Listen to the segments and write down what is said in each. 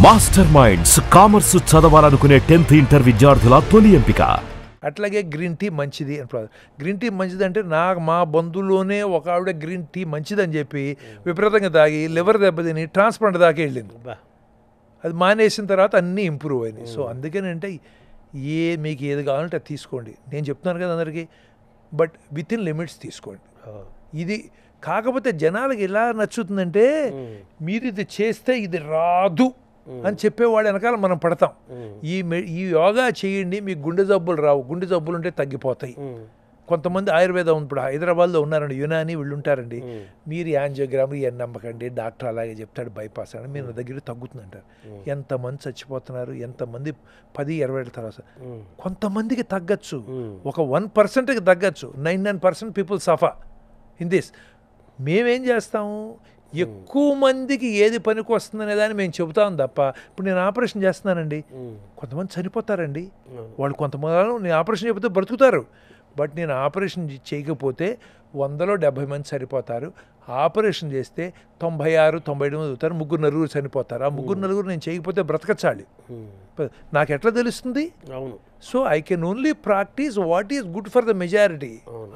Master minds commerce చదవాలనుకునే 10th inter విద్యార్థుల తొలి ఎంపిక. అట్లాగే గ్రీన్ టీ మంచిది అని గ్రీన్ టీ మంచిది అంటే మా బంధువులోనే ఒక ఆవిడ గ్రీన్ టీ మంచిదని చెప్పి విపరీతంగా తాగి లివర్ దెబ్బతిని ట్రాన్స్ప్లాంట్ దాకా వెళ్ళింది. అది మానేసిన తర్వాత అన్నీ ఇంప్రూవ్ అయినాయి. సో అందుకని అంటే మీకు ఏది కావాలంటే అది తీసుకోండి. నేను చెప్తున్నాను కదా అందరికీ, బట్ విత్ ఇన్ లిమిట్స్ తీసుకోండి. ఇది కాకపోతే జనాలకి ఎలా నచ్చుతుందంటే మీరు ఇది చేస్తే ఇది రాదు అని చెప్పేవాడు వెనకాల మనం పడతాం. ఈ యోగా చేయండి మీకు గుండె జబ్బులు రావు, గుండె జబ్బులు ఉంటే తగ్గిపోతాయి. కొంతమంది ఆయుర్వేదం ఇప్పుడు హైదరాబాద్లో ఉన్నారండి, యునాని వీళ్ళు ఉంటారండి. మీరు యాంజియోగ్రామ్ ఇవన్నీ నమ్మకండి, డాక్టర్ అలాగే చెప్తాడు బైపాస్ అని, మీరు నా దగ్గర తగ్గుతుందంటారు. ఎంతమంది చచ్చిపోతున్నారు, ఎంతమంది 10-20 తర్వాత. కొంతమందికి తగ్గచ్చు, ఒక 1%కి తగ్గచ్చు, 99% పీపుల్ సఫర్ ఇన్ దిస్. మేమేం చేస్తాము, ఎక్కువ మందికి ఏది పనికి వస్తుందనే దాన్ని మేము చెబుతాం తప్ప. ఇప్పుడు నేను ఆపరేషన్ చేస్తున్నానండి, కొంతమంది చనిపోతారండి వాళ్ళు. కొంతమంది నేను ఆపరేషన్ చెబితే బ్రతుకుతారు, బట్ నేను ఆపరేషన్ చేయకపోతే 100లో 70 మంది చనిపోతారు. ఆపరేషన్ చేస్తే 96-97 మంది అవుతారు, 3-4 చనిపోతారు. ఆ 3-4 నేను చేయకపోతే బ్రతకచ్చాలి. నాకు ఎట్లా తెలుస్తుంది? అవును. So I can only practice what is good for the majority.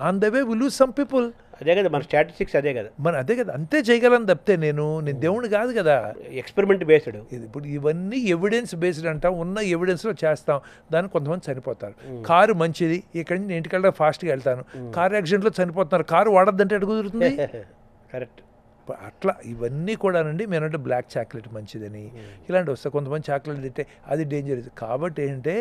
On the way we lose some people. అదే కదా మన స్టాటిస్టిక్స్, అదే కదా అదే కదా, అంతే చేయగలను తప్పితే నేను దేవుడు కాదు కదా. Experiment based. ఇప్పుడు ఇవన్నీ ఎవిడెన్స్ బేస్డ్ అంటాం, ఉన్న ఎవిడెన్స్లో చేస్తాం. దానికి కొంతమంది చనిపోతారు. కారు మంచిది, ఇక్కడి నుంచి నేను ఇంటికి వెళ్ళడం ఫాస్ట్గా వెళ్తాను, కారు యాక్సిడెంట్లో చనిపోతున్నారు. కారు వాడద్దంటే ఎటు కుదురుతుంది? కరెక్ట్. అట్లా ఇవన్నీ కూడానండి. మీరంటే బ్లాక్ చాక్లెట్ మంచిదని ఇలాంటి వస్తాయి. కొంతమంది చాక్లెట్ తింటే అది డేంజరస్. కాబట్టి ఏంటంటే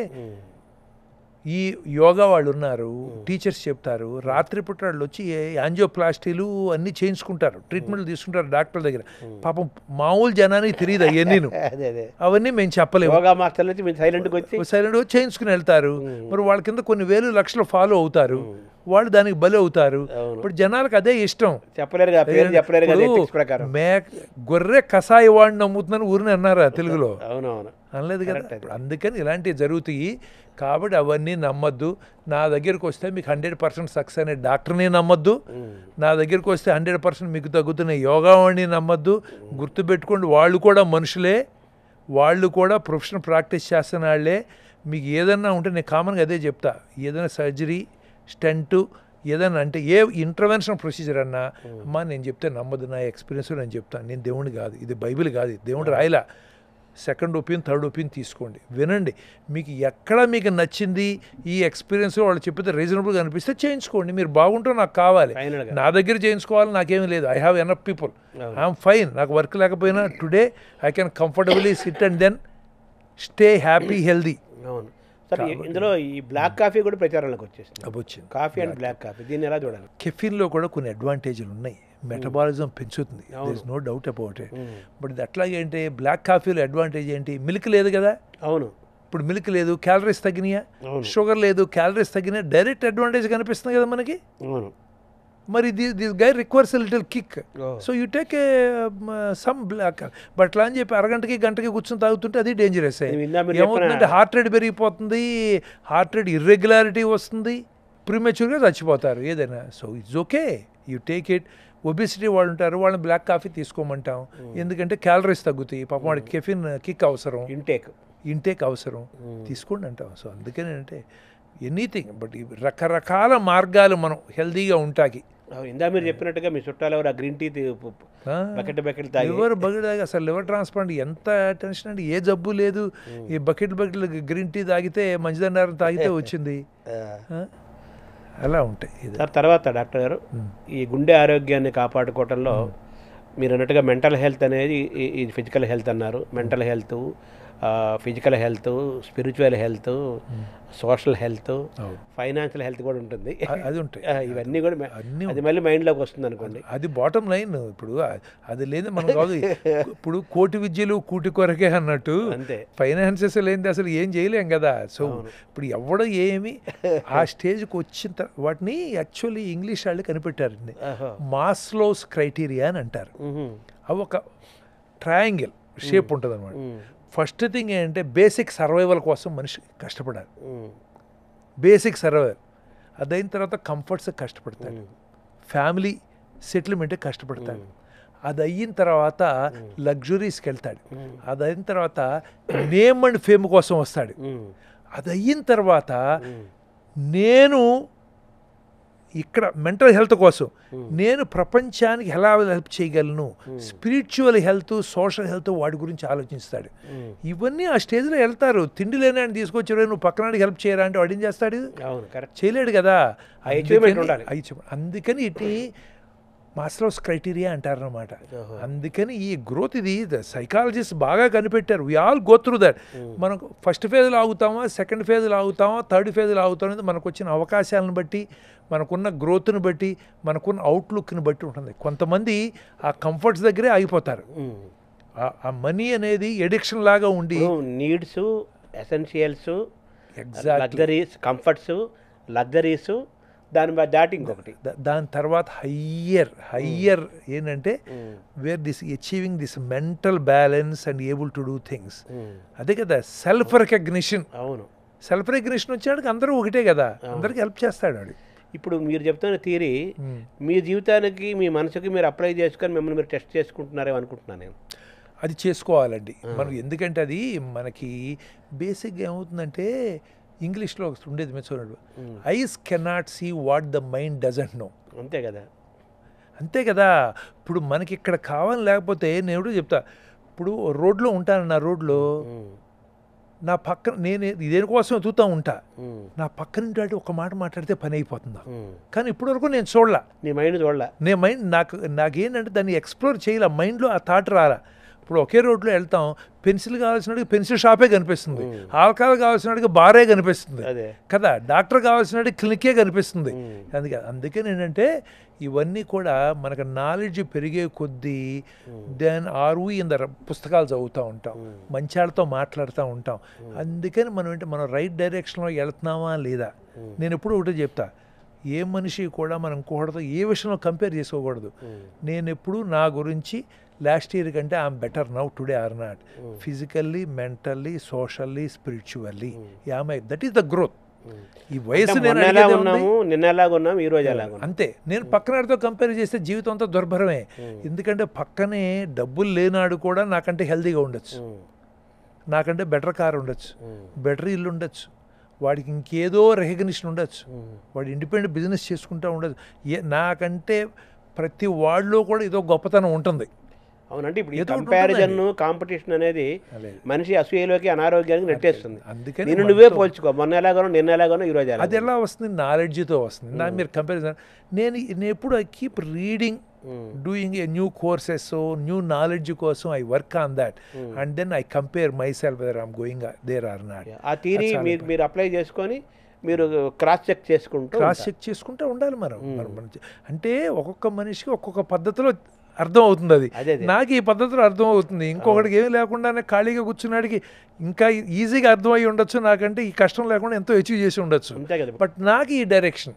ఈ యోగా వాళ్ళు ఉన్నారు, టీచర్స్ చెప్తారు, రాత్రిపూట వాళ్ళు వచ్చి యాంజియోప్లాస్టీలు అన్నీ చేయించుకుంటారు, ట్రీట్మెంట్లు తీసుకుంటారు డాక్టర్ దగ్గర. పాపం మామూలు జనానికి తెలియదు అవన్నీ, అవన్నీ మేము చెప్పలేము. సైలెంట్గా వచ్చి చేయించుకుని వెళ్తారు. మరి వాళ్ళ కింద కొన్ని వేలు లక్షలు ఫాలో అవుతారు, వాళ్ళు దానికి బలి అవుతారు. ఇప్పుడు జనాలకు అదే ఇష్టం. గొర్రె కషాయ వాడిని నమ్ముతుందని ఊరిని అన్నారా తెలుగులో? అనలేదు కదా. అందుకని ఇలాంటివి జరుగుతాయి. కాబట్టి అవన్నీ నమ్మద్దు. నా దగ్గరికి వస్తే మీకు 100% సక్సెస్ అనే డాక్టర్ని నమ్మద్దు. నా దగ్గరికి వస్తే 100% మీకు తగ్గుతున్న యోగా వాడిని నమ్మద్దు. గుర్తుపెట్టుకోండి, వాళ్ళు కూడా మనుషులే, వాళ్ళు కూడా ప్రొఫెషనల్ ప్రాక్టీస్ చేస్తున్న వాళ్ళే. మీకు ఏదన్నా ఉంటే నేను కామన్గా అదే చెప్తా, ఏదైనా సర్జరీ, స్టంటు ఏదన్నా అంటే ఏ ఇంటర్వెన్షన్ ప్రొసీజర్ అన్నా, అమ్మా నేను చెప్తే నమ్మదు, నా ఎక్స్పీరియన్స్ నేను చెప్తాను. నేను దేవుడిని కాదు, ఇది బైబిల్ కాదు, దేవుడు రాయలా. సెకండ్ ఒపీనియన్, థర్డ్ ఒపీనియన్ తీసుకోండి, వినండి. మీకు ఎక్కడ మీకు నచ్చింది, ఈ ఎక్స్పీరియన్స్ వాళ్ళు చెప్పితే రీజనబుల్గా అనిపిస్తే చేయించుకోండి. మీరు బాగుంటే నాకు కావాలి, నా దగ్గర చేయించుకోవాలి నాకేమీ లేదు. I have enough people, I'm fine. నాకు వర్క్ లేకపోయినా today I can comfortably sit and then stay happy, healthy. అవును సార్. ఇందులో ఈ బ్లాక్ కాఫీ కూడా ప్రచారంలోకి వచ్చింది. కాఫీ అండ్ బ్లాక్ కాఫీ, దీన్ని ఎలా చూడాలి? కెఫీన్లో కూడా కొన్ని అడ్వాంటేజ్లు ఉన్నాయి. మెటబాలిజం పెంచుతుంది, there is no doubt about it. But ఇది అట్లాగే ఏంటి, బ్లాక్ కాఫీలో అడ్వాంటేజ్ ఏంటి? మిల్క్ లేదు కదా. అవును. ఇప్పుడు మిల్క్ లేదు, క్యాలరీస్ తగ్గినాయా? షుగర్ లేదు, క్యాలరీస్ తగ్గినాయి. డైరెక్ట్ అడ్వాంటేజ్ కనిపిస్తుంది కదా మనకి. మరి this guy requires a little kick. So you take a some black. But అట్లా అని చెప్పి అరగంటకి గంటకి కూర్చొని తాగుతుంటే అది డేంజరస్. ఏమవుతుందంటే హార్ట్ రేట్ పెరిగిపోతుంది, హార్ట్ రేట్ ఇర్రెగ్యులారిటీ వస్తుంది, ప్రీమెచ్యూర్గా చచ్చిపోతారు ఏదైనా. So it's okay, you take it. Obesity వాళ్ళు ఉంటారు, వాళ్ళని బ్లాక్ కాఫీ తీసుకోమంటాం, ఎందుకంటే క్యాలరీస్ తగ్గుతాయి. పాపం వాడికి కెఫిన్ కిక్ అవసరం, ఇంటేక్ అవసరం, తీసుకోండి అంటాం. సో అందుకని అంటే ఎనీథింగ్, బట్ రకరకాల మార్గాలు మనం హెల్దీగా ఉంటాకి. ఇందా మీరు చెప్పినట్టుగా మీ చుట్టాలు ఎవరు గ్రీన్ టీ బకెట్ తాగి అసలు లివర్ ట్రాన్స్ప్లాంట్ ఎంత టెన్షన్ అండి. ఏ జబ్బు లేదు, ఈ బకెట్ గ్రీన్ టీ తాగితే మంచిదన్నారు, తాగితే వచ్చింది. అలా ఉంటాయి. తర్వాత డాక్టర్ గారు, ఈ గుండె ఆరోగ్యాన్ని కాపాడుకోవటంలో మీరు అన్నట్టుగా మెంటల్ హెల్త్ అనేది, ఇది ఫిజికల్ హెల్త్ అన్నారు, mental health, physical health, spiritual health, social health, financial health కూడా ఉంటుంది. అది ఉంటాయి. ఇవన్నీ కూడా అది మళ్ళీ మైండ్లోకి వస్తుంది అనుకోండి. అది బాటమ్ లైన్. ఇప్పుడు అది లేదు మనం కాదు. ఇప్పుడు కోటి విద్యలు కూటి కొరకే అన్నట్టు, అంతే. ఫైనాన్సెస్ లేనిది అసలు ఏం చేయలేం కదా. సో ఇప్పుడు ఎవడో ఏమి ఆ స్టేజ్కి వచ్చిన వాటిని యాక్చువల్లీ ఇంగ్లీష్ వాళ్ళు కనిపెట్టారండి, మాస్లోస్ క్రైటీరియా అని అంటారు. అవి ఒక ట్రయాంగిల్ షేప్ ఉంటుంది అనమాట. ఫస్ట్ థింగ్ ఏంటంటే బేసిక్ సర్వైవల్ కోసం మనిషి కష్టపడాలి, బేసిక్ సర్వైవల్. అదైన తర్వాత కంఫర్ట్స్ కష్టపడతాడు, ఫ్యామిలీ సెటిల్మెంట్ కష్టపడతాడు, అది అయిన తర్వాత లగ్జరీస్కి వెళ్తాడు, అది అయిన తర్వాత నేమ్ అండ్ ఫేమ్ కోసం వస్తాడు, అది అయిన తర్వాత నేను ఇక్కడ మెంటల్ హెల్త్ కోసం నేను ప్రపంచానికి ఎలా హెల్ప్ చేయగలను, స్పిరిచువల్ హెల్త్, సోషల్ హెల్త్, వాటి గురించి ఆలోచిస్తాడు. ఇవన్నీ ఆ స్టేజ్లో వెళ్తారు. తిండి లేని ఆయన తీసుకొచ్చారు, నువ్వు పక్కనాడికి హెల్ప్ చేయరా అంటే వాడు ఏం చేస్తాడు? చేయలేడు కదా. అందుకని ఇటు మాస్లోస్ క్రైటీరియా అంటారనమాట. అందుకని ఈ గ్రోత్ ఇది సైకాలజిస్ట్ బాగా కనిపెట్టారు. We all go through that. మనం ఫస్ట్ ఫేజ్లో ఆగుతామా, సెకండ్ ఫేజ్లో ఆగుతామా, థర్డ్ ఫేజ్లో ఆగుతాం అనేది మనకు వచ్చిన అవకాశాలను బట్టి, మనకున్న గ్రోత్ని బట్టి, మనకున్న అవుట్లుక్ని బట్టి ఉంటుంది. కొంతమంది ఆ కంఫర్ట్స్ దగ్గరే ఆగిపోతారు. ఆ మనీ అనేది ఎడిక్షన్ లాగా ఉండి needs, essentials, luxuries, comforts, luxuries, దాటి ఇంకొకటి దాని తర్వాత హయ్యర్ ఏంటంటే where this achieving this mental balance and able to do things. అదే కదా సెల్ఫ్ రికగ్నిషన్. అవును, సెల్ఫ్ రికగ్నిషన్ వచ్చాడికి అందరూ ఒకటే కదా, అందరికి హెల్ప్ చేస్తాడు వాడు. ఇప్పుడు మీరు చెప్తున్న థియరీ మీ జీవితానికి, మీ మనసుకి మీరు అప్లై చేసుకొని మిమ్మల్ని మీరు టెస్ట్ చేసుకుంటున్నారేమో అనుకుంటున్నాను నేను. అది చేసుకోవాలండి మనం. ఎందుకంటే అది మనకి బేసిక్గా ఏమవుతుందంటే ఇంగ్లీష్లో ఒకటి ఉండేది మెచ్చుకున్నాడు, eyes cannot see what the mind doesn't know. అంతే కదా, అంతే కదా. ఇప్పుడు మనకి ఇక్కడ కావాలని లేకపోతే నేను చెప్తా, ఇప్పుడు రోడ్లో ఉంటాను, నా రోడ్లో నా పక్కన నేను దేనికోసం ఎదుగుతూ ఉంటా, నా పక్కన ఒక మాట మాట్లాడితే పని అయిపోతుందా. కానీ ఇప్పటివరకు నేను చూడలా, నీ మైండ్ చూడలా, నేను మైండ్ నాకేంటంటే దాన్ని ఎక్స్ప్లోర్ చేయాల, మైండ్లో ఆ థాట్ రాలా. ఇప్పుడు ఒకే రోడ్లో వెళ్తాం, పెన్సిల్ కావాల్సినడికి పెన్సిల్ షాపే కనిపిస్తుంది, ఆల్కహాల్ కావాల్సినడికి బారే కనిపిస్తుంది కదా, డాక్టర్ కావాల్సినడికి క్లినికే కనిపిస్తుంది. అందుకని ఏంటంటే ఇవన్నీ కూడా మనకు నాలెడ్జ్ పెరిగే కొద్దీ దెన్ ఆర్వీ పుస్తకాలు చదువుతూ ఉంటాం, మంచాళ్ళతో మాట్లాడుతూ ఉంటాం. అందుకని మనం రైట్ డైరెక్షన్లో వెళ్తున్నామా లేదా. నేను ఎప్పుడు ఒకటే చెప్తా, ఏ మనిషి కూడా మనం ఇంకొకటితో ఏ విషయంలో కంపేర్ చేసుకోకూడదు. నేను ఎప్పుడు నా గురించి లాస్ట్ ఇయర్ కంటే I'm better now today or not, physically, mentally, socially, spiritually that is the growth. ఈ వయసు నిన్న ఈ రోజు అంతే. నేను పక్కనాడితో కంపేర్ చేస్తే జీవితం అంతా దుర్భరమే. ఎందుకంటే పక్కనే డబ్బులు లేనాడు కూడా నాకంటే హెల్తీగా ఉండొచ్చు, నాకంటే బెటర్ కార్ ఉండొచ్చు, బెటర్ ఇల్లు ఉండొచ్చు, వాడికి ఇంకేదో రికగ్నిషన్ ఉండొచ్చు, వాడు ఇండిపెండెంట్ బిజినెస్ చేసుకుంటూ ఉండొచ్చు. నాకంటే ప్రతి వాళ్ళలో కూడా ఏదో గొప్పతనం ఉంటుంది. అవునంటే ఇప్పుడు కంపారిజన్, కాంపిటీషన్ అనేది మనిషి అసూయలోకి, అనారోగ్యానికి నెట్టేస్తుంది. అందుకని నేను నువ్వే పోల్చుకో, మొన్న ఎలాగానో నిన్న ఎలాగానో ఈ రోజు. అది ఎలా వస్తుంది? నాలెడ్జ్తో వస్తుంది. మీరు కంపారిజన్ నేను ఎప్పుడు I keep reading, doing a new courses, new knowledge కోసం I work on that and then I compare myself whether I'm going there or not. ఆ థియరీ మీరు అప్లై చేసుకొని మీరు క్రాస్ చెక్ చేసుకుంటూ ఉండాలి మనం. అంటే ఒక్కొక్క మనిషికి ఒక్కొక్క పద్ధతిలో అర్థం అవుతుంది. అది నాకు ఈ పద్ధతిలో అర్థం అవుతుంది, ఇంకొకటికి ఏమీ లేకుండానే ఖాళీగా కూర్చున్నాడికి ఇంకా ఈజీగా అర్థమై ఉండొచ్చు, నాకంటే ఈ కష్టం లేకుండా ఎంతో అచీవ్ చేసి ఉండొచ్చు. బట్ నాకు ఈ డైరెక్షన్